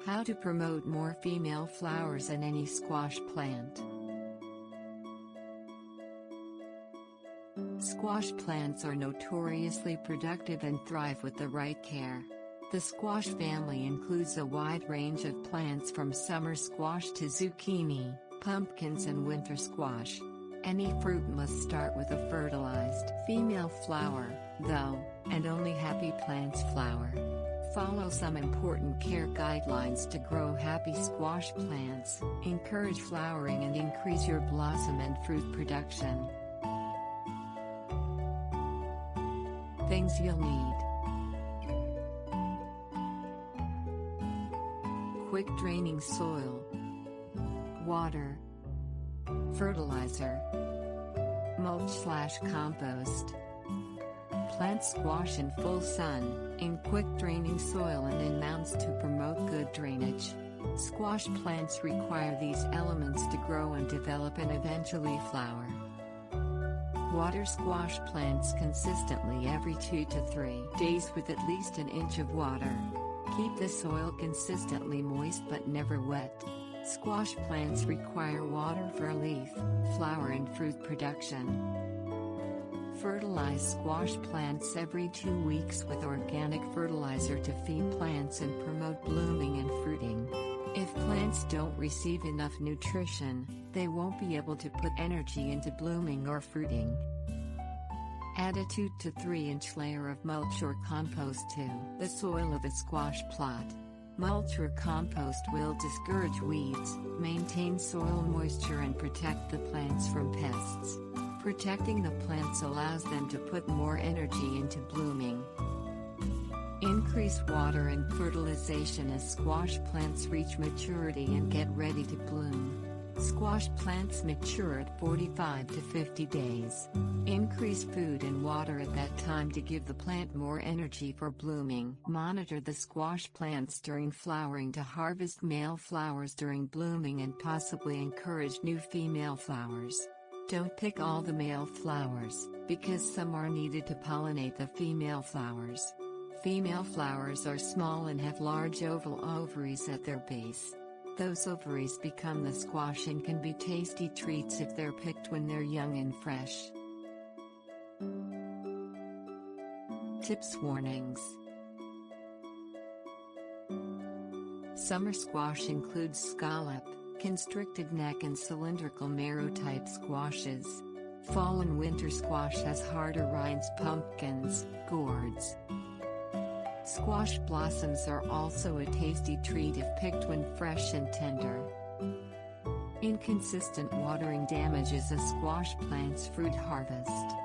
How to promote more female flowers in any squash plant. Squash plants are notoriously productive and thrive with the right care. The squash family includes a wide range of plants from summer squash to zucchini, pumpkins and winter squash. Any fruit must start with a fertilized female flower, though, and only happy plants flower. Follow some important care guidelines to grow happy squash plants, encourage flowering and increase your blossom and fruit production. Things you'll need: quick draining soil, water, fertilizer, mulch/compost. Plant squash in full sun, in quick draining soil and in mounds to promote good drainage. Squash plants require these elements to grow and develop and eventually flower. Water squash plants consistently every 2 to 3 days with at least an inch of water. Keep the soil consistently moist but never wet. Squash plants require water for leaf, flower and fruit production. Fertilize squash plants every 2 weeks with organic fertilizer to feed plants and promote blooming and fruiting. If plants don't receive enough nutrition, they won't be able to put energy into blooming or fruiting. Add a 2 to 3 inch layer of mulch or compost to the soil of a squash plot. Mulch or compost will discourage weeds, maintain soil moisture and protect the plants from pests. Protecting the plants allows them to put more energy into blooming. Increase water and fertilization as squash plants reach maturity and get ready to bloom. Squash plants mature at 45 to 50 days. Increase food and water at that time to give the plant more energy for blooming. Monitor the squash plants during flowering to harvest male flowers during blooming and possibly encourage new female flowers. Don't pick all the male flowers, because some are needed to pollinate the female flowers. Female flowers are small and have large oval ovaries at their base. Those ovaries become the squash and can be tasty treats if they're picked when they're young and fresh. Tips. Warnings. Summer squash includes scallop, constricted neck and cylindrical marrow type squashes. Fall and winter squash has harder rinds, pumpkins, gourds. Squash blossoms are also a tasty treat if picked when fresh and tender. Inconsistent watering damages a squash plant's fruit harvest.